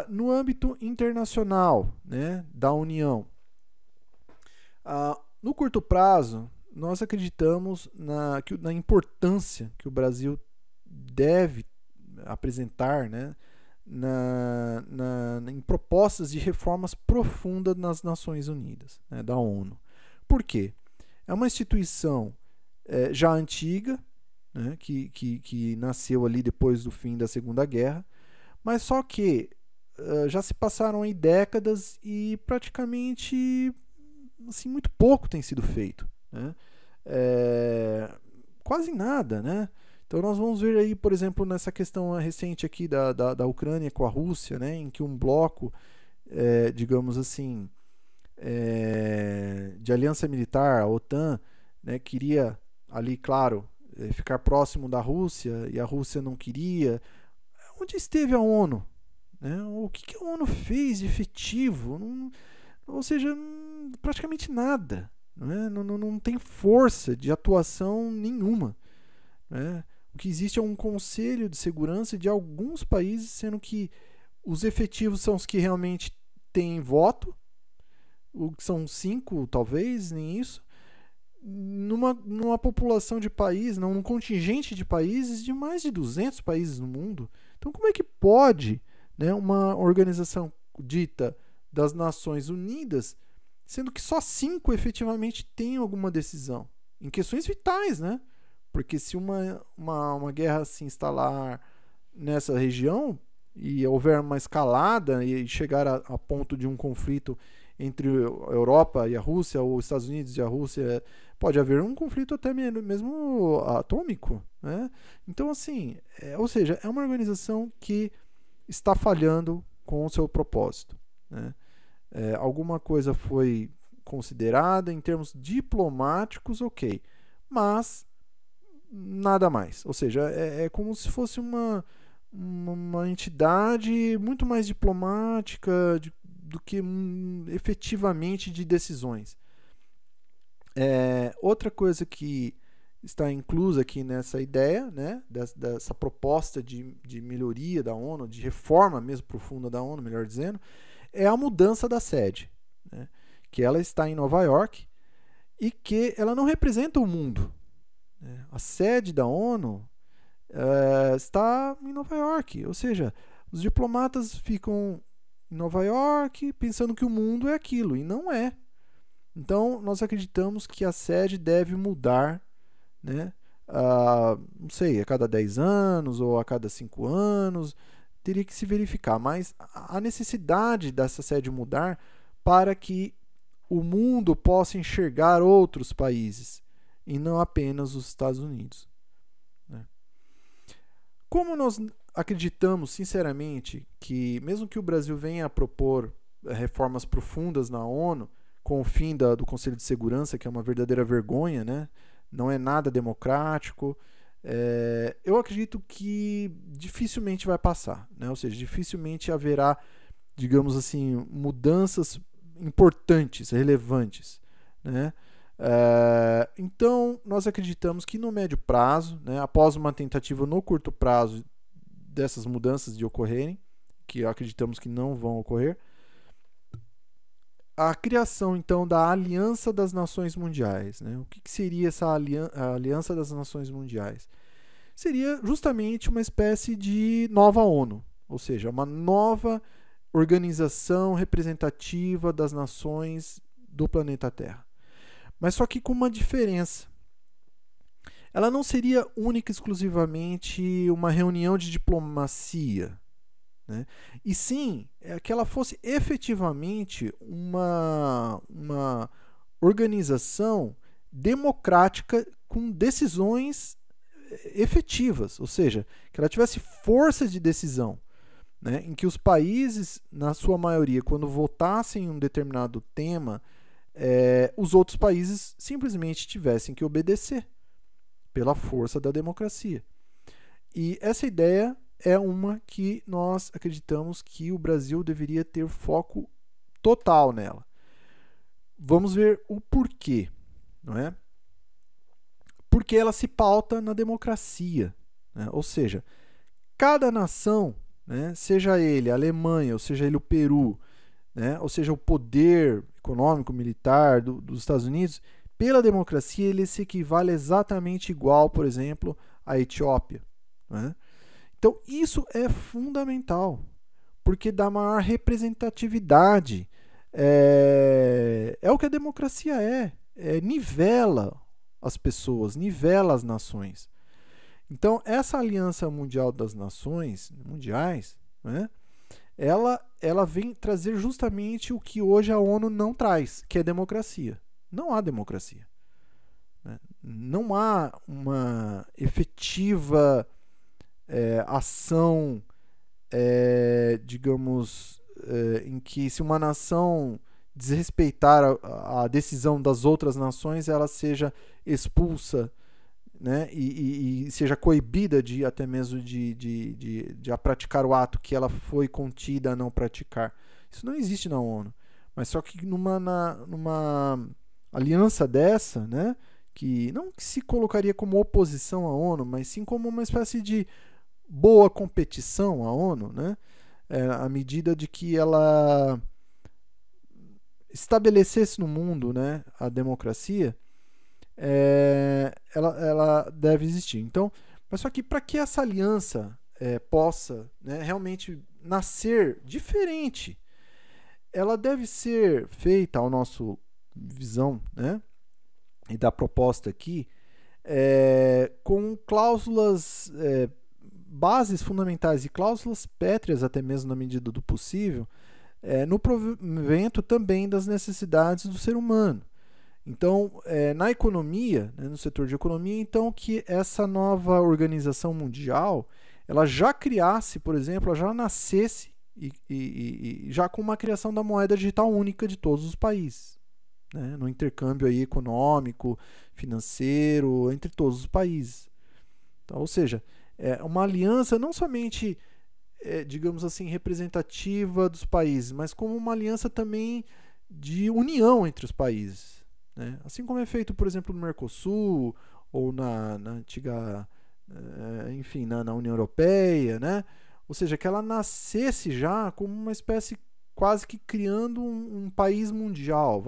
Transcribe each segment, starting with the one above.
No âmbito internacional, né, da União, no curto prazo, nós acreditamos na importância que o Brasil deve apresentar, né, em propostas de reformas profundas nas Nações Unidas, né, da ONU. Por quê? É uma instituição já antiga, né, que nasceu ali depois do fim da Segunda Guerra, mas só que já se passaram aí décadas e praticamente assim, muito pouco tem sido feito, né? Quase nada, né? Então nós vamos ver aí, por exemplo, nessa questão recente aqui da Ucrânia com a Rússia, né, em que um bloco, digamos assim, de aliança militar, a OTAN, né, queria ali, claro, ficar próximo da Rússia e a Rússia não queria. Onde esteve a ONU? Né? O que a ONU fez de efetivo? Ou seja, praticamente nada. Não tem força de atuação nenhuma. Né? O que existe é um conselho de segurança de alguns países, sendo que os efetivos são os que realmente têm voto, são 5, talvez, nem isso, numa população de países, num contingente de países, de mais de 200 países no mundo. Então, como é que pode, né, uma organização dita das Nações Unidas, sendo que só 5 efetivamente têm alguma decisão em questões vitais, né? Porque se uma guerra se instalar nessa região e houver uma escalada e chegar a ponto de um conflito entre a Europa e a Rússia, ou os Estados Unidos e a Rússia, pode haver um conflito até mesmo atômico, né? Então, assim, ou seja, é uma organização que está falhando com o seu propósito, né? Alguma coisa foi considerada em termos diplomáticos, ok, mas nada mais. Ou seja, é como se fosse uma entidade muito mais diplomática do que efetivamente de decisões. Outra coisa que está inclusa aqui nessa ideia, né, dessa proposta de melhoria da ONU, de reforma mesmo profunda da ONU, melhor dizendo, é a mudança da sede, né, que ela está em Nova York e que ela não representa o mundo. Né? A sede da ONU está em Nova York, ou seja, os diplomatas ficam em Nova York pensando que o mundo é aquilo, e não é. Então, nós acreditamos que a sede deve mudar, né? Não sei, a cada 10 anos ou a cada 5 anos, teria que se verificar, mas a necessidade dessa sede mudar para que o mundo possa enxergar outros países e não apenas os Estados Unidos. Né? Como nós acreditamos sinceramente que, mesmo que o Brasil venha a propor reformas profundas na ONU, com o fim do Conselho de Segurança, que é uma verdadeira vergonha, né? Não é nada democrático, eu acredito que dificilmente vai passar, né? Ou seja, dificilmente haverá, digamos assim, mudanças importantes, relevantes, né? Então, nós acreditamos que no médio prazo, né, após uma tentativa no curto prazo dessas mudanças de ocorrerem, que acreditamos que não vão ocorrer, a criação, então, da Aliança das Nações Mundiais. Né? O que seria essa Aliança das Nações Mundiais? Seria justamente uma espécie de nova ONU, ou seja, uma nova organização representativa das nações do planeta Terra. Mas só que com uma diferença. Ela não seria única e exclusivamente uma reunião de diplomacia, né? E sim, que ela fosse efetivamente uma organização democrática com decisões efetivas, ou seja, que ela tivesse força de decisão, né? Em que os países, na sua maioria, quando votassem em um determinado tema, os outros países simplesmente tivessem que obedecer pela força da democracia. E essa ideia é uma que nós acreditamos que o Brasil deveria ter foco total nela. Vamos ver o porquê, não é? Porque ela se pauta na democracia, né? Ou seja, cada nação, né, seja ele a Alemanha, ou seja ele o Peru, né, ou seja o poder econômico, militar dos Estados Unidos, pela democracia ele se equivale exatamente igual, por exemplo, à Etiópia, né? Então isso é fundamental, porque dá maior representatividade. É o que a democracia nivela as pessoas, nivela as nações. Então, essa Aliança Mundial das Nações Mundiais, né, ela vem trazer justamente o que hoje a ONU não traz, que é democracia. Não há democracia, né? Não há uma efetiva ação, digamos, em que se uma nação desrespeitar a decisão das outras nações, ela seja expulsa, né, e seja coibida de até mesmo de praticar o ato que ela foi contida a não praticar. Isso não existe na ONU. Mas só que numa aliança dessa, né, que não se colocaria como oposição à ONU, mas sim como uma espécie de boa competição à ONU, né, à medida de que ela estabelecesse no mundo, né, a democracia, ela deve existir. Então, mas só que para que essa aliança possa, né, realmente nascer diferente, ela deve ser feita, ao nosso visão, né, e da proposta aqui, com cláusulas, bases fundamentais e cláusulas pétreas, até mesmo na medida do possível, no provimento também das necessidades do ser humano. Então, na economia, né, no setor de economia, então que essa nova organização mundial, ela já criasse, por exemplo, ela já nascesse e já com uma criação da moeda digital única de todos os países, né, no intercâmbio aí econômico, financeiro, entre todos os países. Então, ou seja, é uma aliança não somente, digamos assim, representativa dos países, mas como uma aliança também de união entre os países. Assim como é feito, por exemplo, no Mercosul ou na antiga, enfim, na União Europeia, né? Ou seja, que ela nascesse já como uma espécie, quase que criando um país mundial,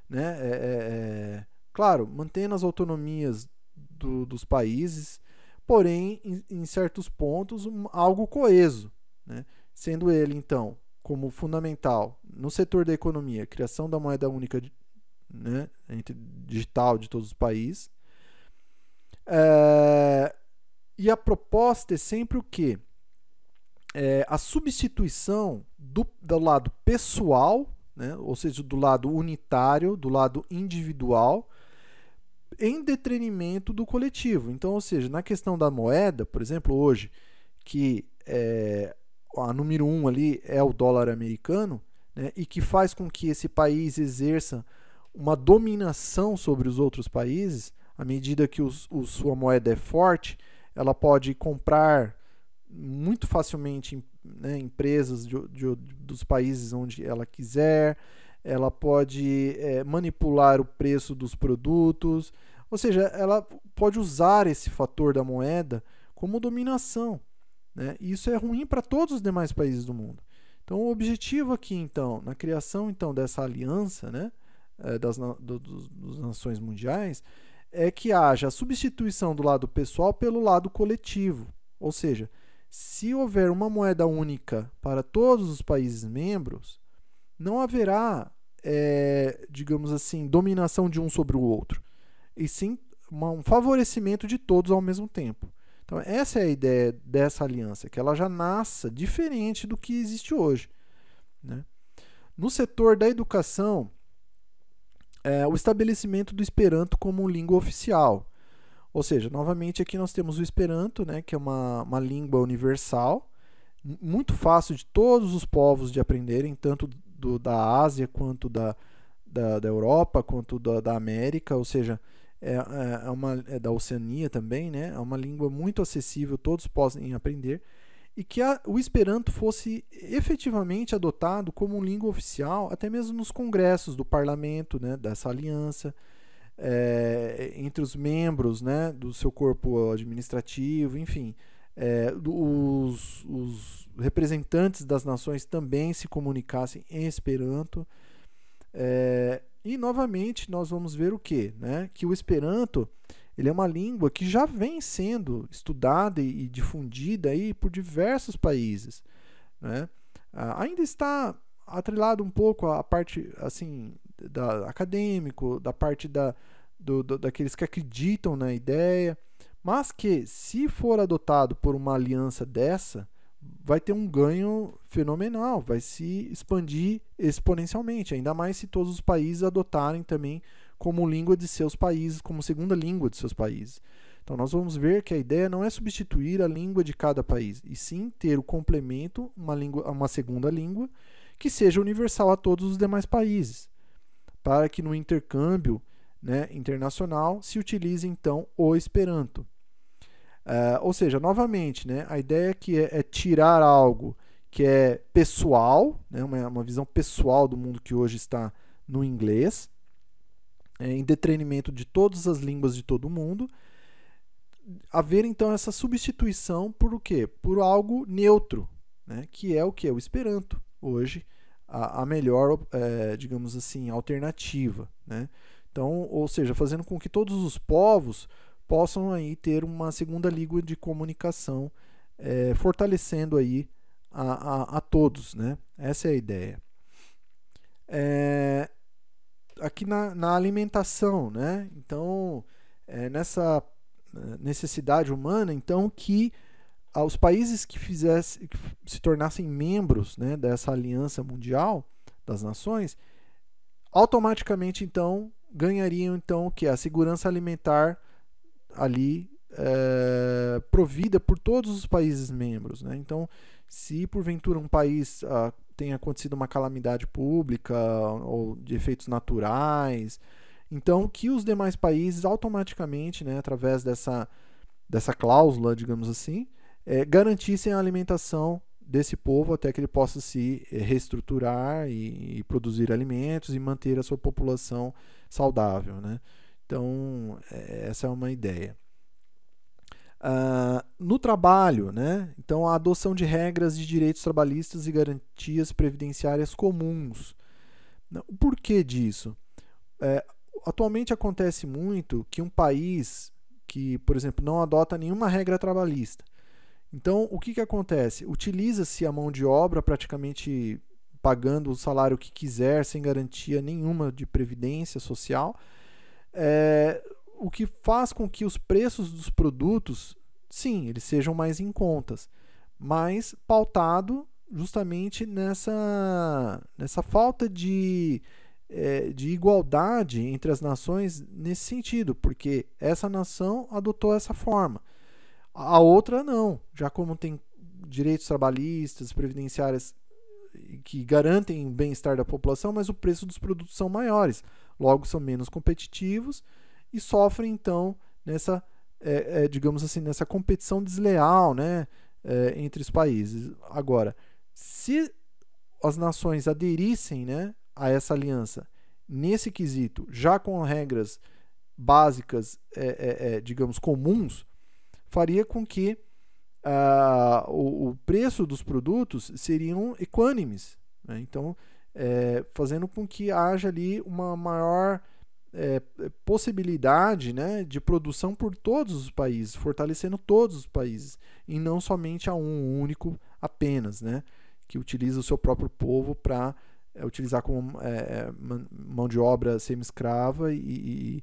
né? Claro, mantendo as autonomias dos países, porém, em certos pontos, algo coeso, né? Sendo ele, então, como fundamental no setor da economia, a criação da moeda única, né, digital de todos os países. E a proposta é sempre o quê? A substituição do lado pessoal, né, ou seja, do lado unitário, do lado individual, em detrimento do coletivo. Então, ou seja, na questão da moeda, por exemplo, hoje, que a número 1 ali é o dólar americano, né, e que faz com que esse país exerça uma dominação sobre os outros países, à medida que sua moeda é forte, ela pode comprar muito facilmente, né, empresas dos países onde ela quiser, ela pode manipular o preço dos produtos, ou seja, ela pode usar esse fator da moeda como dominação, né? E isso é ruim para todos os demais países do mundo. Então, o objetivo aqui, então, na criação então dessa aliança, né, das nações mundiais, é que haja a substituição do lado pessoal pelo lado coletivo. Ou seja, se houver uma moeda única para todos os países membros, não haverá, digamos assim, dominação de um sobre o outro, e sim um favorecimento de todos ao mesmo tempo. Então, essa é a ideia dessa aliança, que ela já nasça diferente do que existe hoje, né? No setor da educação, o estabelecimento do Esperanto como língua oficial. Ou seja, novamente aqui nós temos o Esperanto, né, que é uma língua universal, muito fácil de todos os povos de aprenderem, tanto da Ásia quanto da Europa, quanto da América, ou seja, é da Oceania também, né, é uma língua muito acessível, todos podem aprender, e que o Esperanto fosse efetivamente adotado como língua oficial, até mesmo nos congressos do parlamento, né, dessa aliança, entre os membros, né, do seu corpo administrativo, enfim, os representantes das nações também se comunicassem em Esperanto. E novamente nós vamos ver o quê? Né? Que o Esperanto ele é uma língua que já vem sendo estudada e difundida aí por diversos países, né? Ainda está atrelado um pouco à parte assim, acadêmico, da parte daqueles que acreditam na ideia, mas que, se for adotado por uma aliança dessa, vai ter um ganho fenomenal, vai se expandir exponencialmente, ainda mais se todos os países adotarem também como língua de seus países, como segunda língua de seus países. Então nós vamos ver que a ideia não é substituir a língua de cada país, e sim ter o complemento, uma segunda língua, que seja universal a todos os demais países, para que no intercâmbio, né, internacional se utilize então o Esperanto. Ou seja, novamente, né, a ideia aqui é tirar algo que é pessoal, né, uma visão pessoal do mundo que hoje está no inglês, em detrimento de todas as línguas de todo mundo, haver então essa substituição por o quê? Por algo neutro, né, que é o que? O Esperanto, hoje a melhor, digamos assim, alternativa, né? Então, ou seja, fazendo com que todos os povos possam aí ter uma segunda língua de comunicação, fortalecendo aí a todos, né? Essa é a ideia. Aqui na alimentação, né? Então, nessa necessidade humana, então, que os países que se tornassem membros, né, dessa aliança mundial das nações, automaticamente então ganhariam então o que? A segurança alimentar ali provida por todos os países membros, né? Então, se porventura um país tenha acontecido uma calamidade pública ou de efeitos naturais, então que os demais países automaticamente, né, através dessa cláusula, digamos assim, garantissem a alimentação desse povo até que ele possa se reestruturar e produzir alimentos e manter a sua população saudável, né? Então, essa é uma ideia. No trabalho, né? Então, a adoção de regras de direitos trabalhistas e garantias previdenciárias comuns. O porquê disso? Atualmente acontece muito que um país que, por exemplo, não adota nenhuma regra trabalhista. Então, o que acontece? Utiliza-se a mão de obra praticamente pagando o salário que quiser, sem garantia nenhuma de previdência social, o que faz com que os preços dos produtos, sim, eles sejam mais em contas, mas pautado justamente nessa falta de igualdade entre as nações nesse sentido, porque essa nação adotou essa forma, a outra não, já como tem direitos trabalhistas, previdenciários que garantem o bem-estar da população, mas o preço dos produtos são maiores, logo são menos competitivos e sofrem então nessa, digamos assim, nessa competição desleal, né, entre os países. Agora, se as nações aderissem, né, a essa aliança nesse quesito, já com regras básicas, digamos, comuns, faria com que o preço dos produtos seriam equânimes, né? Então, fazendo com que haja ali uma maior possibilidade, né, de produção por todos os países, fortalecendo todos os países, e não somente a um único apenas, né, que utiliza o seu próprio povo para utilizar como mão de obra semi-escrava e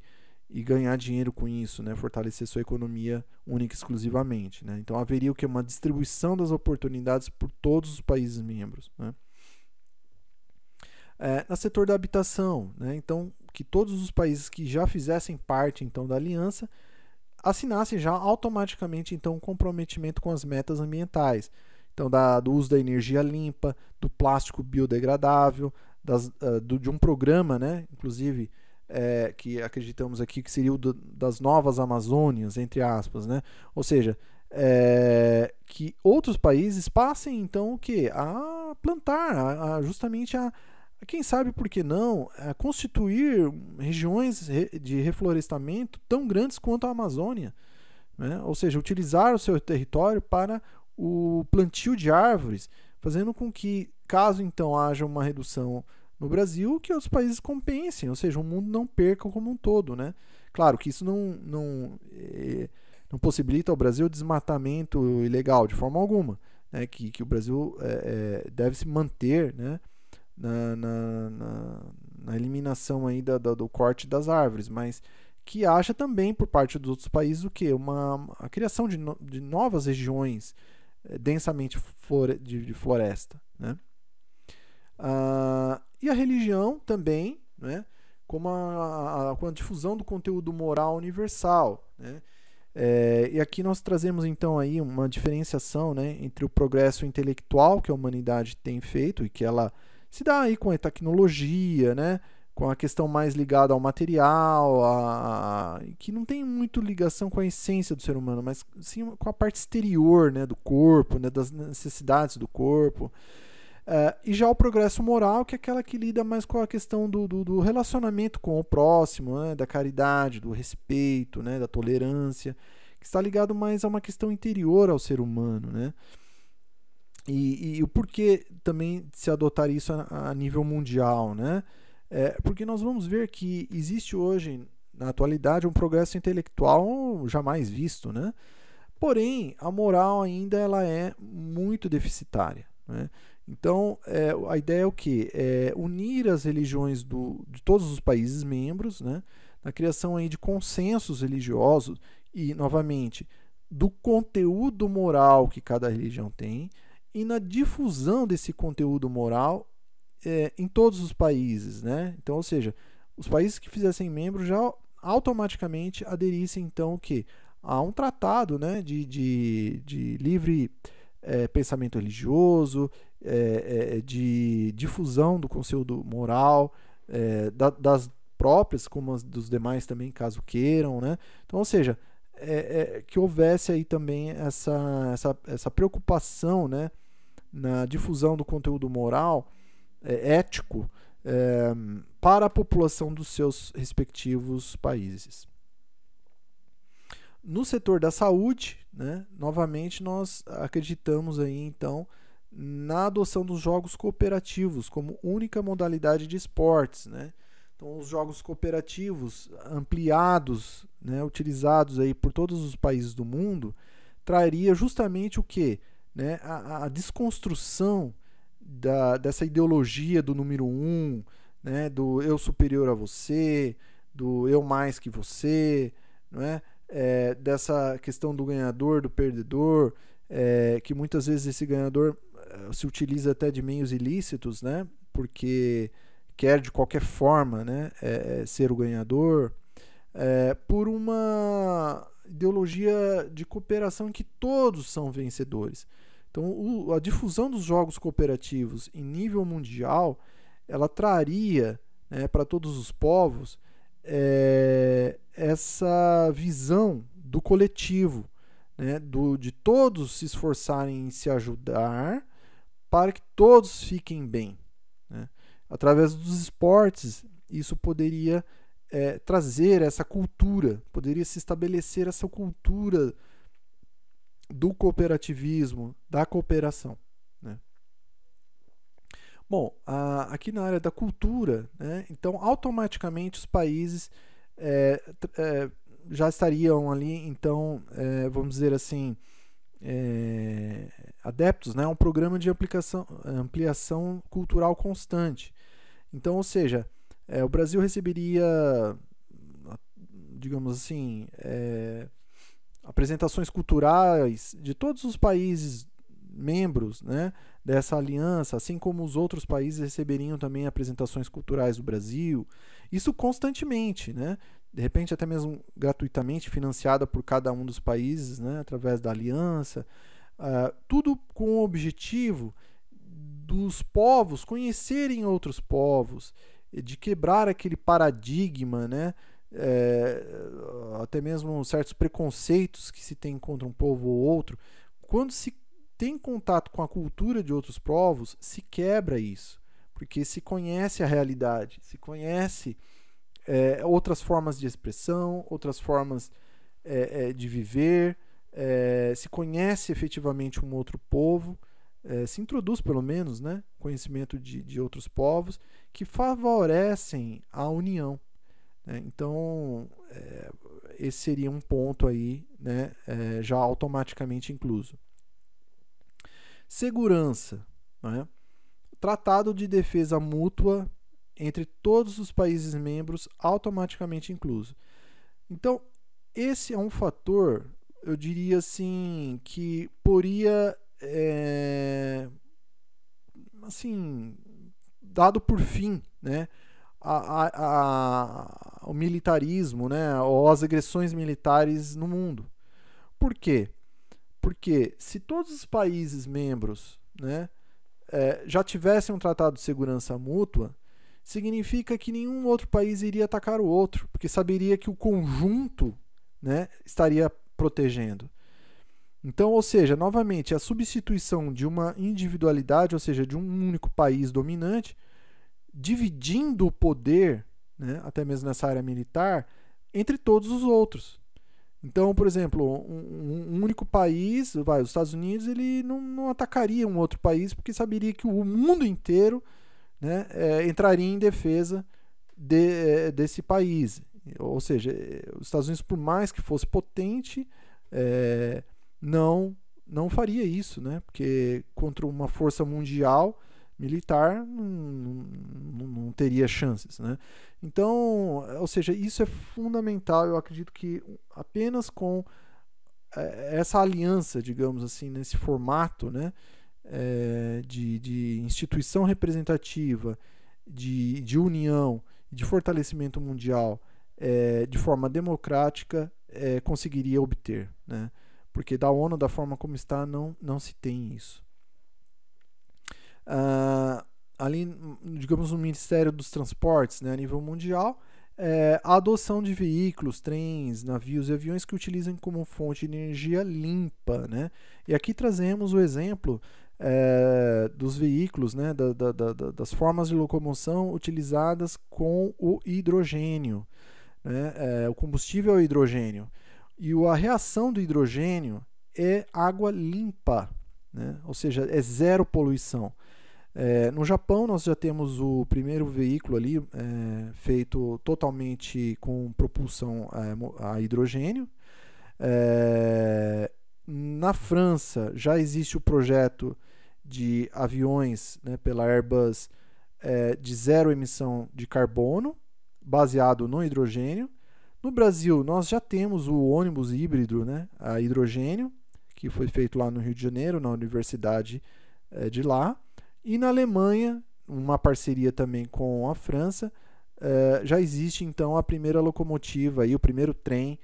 ganhar dinheiro com isso, né, fortalecer sua economia única e exclusivamente, né? Então haveria o que? Uma distribuição das oportunidades por todos os países membros, né? No setor da habitação, né? Então que todos os países que já fizessem parte então da aliança assinassem já automaticamente então um comprometimento com as metas ambientais, então do uso da energia limpa, do plástico biodegradável, de um programa, né, inclusive que acreditamos aqui que seria o das novas Amazônias, entre aspas, né? Ou seja, que outros países passem então o que? A plantar, justamente quem sabe por que não, constituir regiões de reflorestamento tão grandes quanto a Amazônia, né? Ou seja, utilizar o seu território para o plantio de árvores, fazendo com que, caso então haja uma redução no Brasil, que outros países compensem, ou seja, o mundo não perca como um todo, né? Claro que isso não possibilita ao Brasil desmatamento ilegal de forma alguma, né? Que o Brasil deve se manter, né? na eliminação aí do corte das árvores, mas que haja também por parte dos outros países o quê? A criação de novas regiões densamente de floresta, né? E a religião também, né? Como com a difusão do conteúdo moral universal, né? E aqui nós trazemos então aí uma diferenciação, né, entre o progresso intelectual que a humanidade tem feito e que ela se dá aí com a tecnologia, né, com a questão mais ligada ao material, que não tem muito ligação com a essência do ser humano, mas sim com a parte exterior, né, do corpo, né, das necessidades do corpo. E já o progresso moral, que é aquela que lida mais com a questão do relacionamento com o próximo, né, da caridade, do respeito, né, da tolerância, que está ligado mais a uma questão interior ao ser humano, né? E o porquê também se adotar isso a nível mundial, né? Porque nós vamos ver que existe hoje, na atualidade, um progresso intelectual jamais visto, né? Porém, a moral ainda ela é muito deficitária, né? Então, a ideia é o quê? Unir as religiões de todos os países membros, né, na criação aí de consensos religiosos e, novamente, do conteúdo moral que cada religião tem e na difusão desse conteúdo moral em todos os países, né? Então, ou seja, os países que fizessem membros já automaticamente aderissem, então, o quê? A um tratado, né, de livre pensamento religioso, de difusão do conteúdo moral, das próprias, como as dos demais também, caso queiram, né? Então, ou seja, que houvesse aí também essa preocupação, né, na difusão do conteúdo moral, ético, para a população dos seus respectivos países. No setor da saúde, né, novamente nós acreditamos aí então na adoção dos jogos cooperativos como única modalidade de esportes, né? Então os jogos cooperativos ampliados, né, utilizados aí por todos os países do mundo, traria justamente o quê? Né, a desconstrução dessa ideologia do número 1, né, do eu superior a você, do eu mais que você, não é? Dessa questão do ganhador, do perdedor, que muitas vezes esse ganhador se utiliza até de meios ilícitos, né, porque quer de qualquer forma, né, ser o ganhador, por uma ideologia de cooperação em que todos são vencedores. Então, a difusão dos jogos cooperativos em nível mundial, ela traria, né, para todos os povos essa visão do coletivo, né, de todos se esforçarem em se ajudar para que todos fiquem bem, né? Através dos esportes, isso poderia trazer essa cultura, poderia se estabelecer essa cultura do cooperativismo, da cooperação, né? Bom, aqui na área da cultura, né, então automaticamente os países já estariam ali, então, vamos dizer assim, adeptos, né, a um programa de ampliação cultural constante. Então, ou seja, o Brasil receberia, digamos assim, apresentações culturais de todos os países membros, né, dessa aliança, assim como os outros países receberiam também apresentações culturais do Brasil, isso constantemente, né, de repente até mesmo gratuitamente financiada por cada um dos países, né, através da aliança, tudo com o objetivo dos povos conhecerem outros povos, de quebrar aquele paradigma, né, até mesmo certos preconceitos que se tem contra um povo ou outro. Quando se tem contato com a cultura de outros povos, se quebra isso, porque se conhece a realidade, se conhece outras formas de expressão, outras formas de viver, se conhece efetivamente um outro povo, se introduz pelo menos, né, conhecimento de outros povos que favorecem a união. Né? Então, esse seria um ponto aí, né, já automaticamente incluso. Segurança, né? Tratado de defesa mútua entre todos os países membros automaticamente incluso. Então, esse é um fator, eu diria assim, que poderia, assim, dado por fim, né, o militarismo, né, ou as agressões militares no mundo. Por quê? Porque se todos os países membros, né, já tivessem um tratado de segurança mútua, significa que nenhum outro país iria atacar o outro, porque saberia que o conjunto, né, estaria protegendo. Então, ou seja, novamente, a substituição de uma individualidade, ou seja, de um único país dominante, dividindo o poder, né, até mesmo nessa área militar, entre todos os outros. Então, por exemplo, um único país, os Estados Unidos, ele não atacaria um outro país porque saberia que o mundo inteiro, né, entraria em defesa desse país. Ou seja, os Estados Unidos, por mais que fosse potente, não faria isso, né? Porque contra uma força mundial militar não teria chances, né? Então, ou seja, isso é fundamental. Eu acredito que apenas com essa aliança, digamos assim, nesse formato, né, de instituição representativa, de união, de fortalecimento mundial, de forma democrática, conseguiria obter, né? Porque da ONU, da forma como está, não se tem isso. Ali, digamos, no Ministério dos Transportes, né, a nível mundial, a adoção de veículos, trens, navios e aviões que utilizem como fonte de energia limpa, né? E aqui trazemos o exemplo dos veículos, né, das formas de locomoção utilizadas com o hidrogênio, né? O combustível é o hidrogênio. E a reação do hidrogênio é água limpa, né? Ou seja, é zero poluição. No Japão, nós já temos o primeiro veículo ali feito totalmente com propulsão a hidrogênio. Na França, já existe o projeto de aviões, né, pela Airbus de zero emissão de carbono, baseado no hidrogênio. No Brasil, nós já temos o ônibus híbrido, né, a hidrogênio, que foi feito lá no Rio de Janeiro, na universidade de lá. E na Alemanha, uma parceria também com a França, já existe então a primeira locomotiva, e o primeiro trem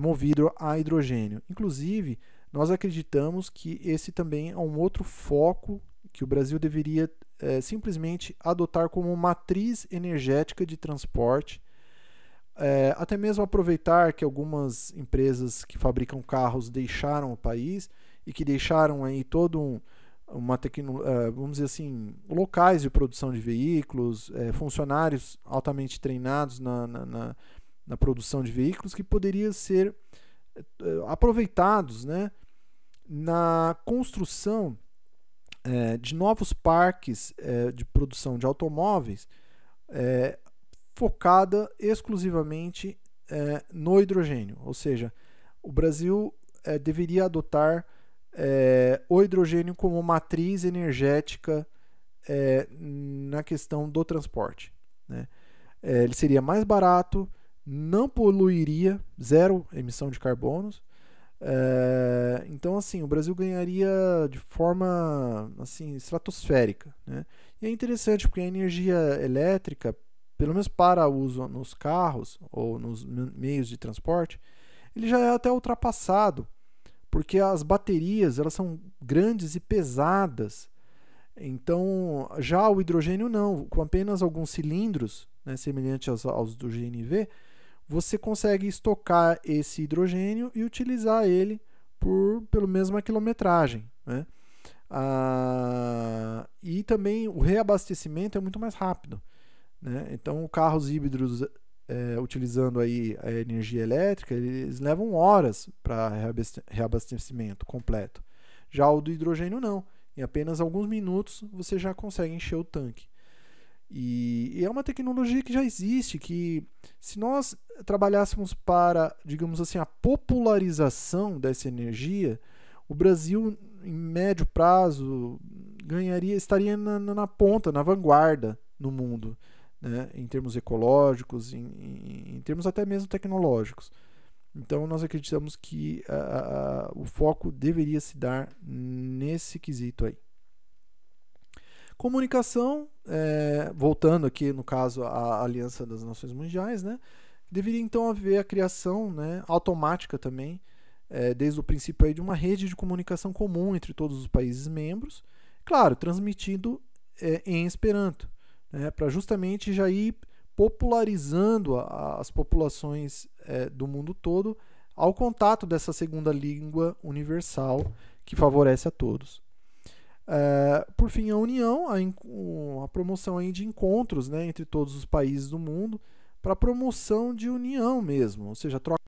movido a hidrogênio. Inclusive, nós acreditamos que esse também é um outro foco que o Brasil deveria simplesmente adotar como matriz energética de transporte. Até mesmo aproveitar que algumas empresas que fabricam carros deixaram o país e que deixaram aí todo vamos dizer assim, locais de produção de veículos, funcionários altamente treinados na produção de veículos que poderiam ser aproveitados, né, na construção de novos parques de produção de automóveis focada exclusivamente no hidrogênio. Ou seja, o Brasil deveria adotar o hidrogênio como matriz energética na questão do transporte, né? Ele seria mais barato, não poluiria, zero emissão de carbonos. Então, assim, o Brasil ganharia de forma assim, estratosférica, né? E é interessante porque a energia elétrica, pelo menos para uso nos carros ou nos meios de transporte, ele já é até ultrapassado, porque as baterias elas são grandes e pesadas. Então, já o hidrogênio não, com apenas alguns cilindros, né, semelhantes aos do GNV, você consegue estocar esse hidrogênio e utilizar ele pela mesma quilometragem, né? E também o reabastecimento é muito mais rápido, né? Então, carros híbridos utilizando aí a energia elétrica, eles levam horas para reabastecimento completo. Já o do hidrogênio não. Em apenas alguns minutos você já consegue encher o tanque. E é uma tecnologia que já existe, que se nós trabalhássemos para, digamos assim, a popularização dessa energia, o Brasil, em médio prazo, estaria na ponta, na vanguarda no mundo, né, em termos ecológicos, em termos até mesmo tecnológicos. Então nós acreditamos que o foco deveria se dar nesse quesito aí. Comunicação, voltando aqui no caso à Aliança das Nações Mundiais, né, deveria então haver a criação, né, automática também, desde o princípio aí, de uma rede de comunicação comum entre todos os países membros, claro, transmitido em Esperanto, né, para justamente já ir popularizando as populações do mundo todo ao contato dessa segunda língua universal que favorece a todos. Por fim, a união, a promoção aí de encontros, né, entre todos os países do mundo para promoção de união mesmo, ou seja, troca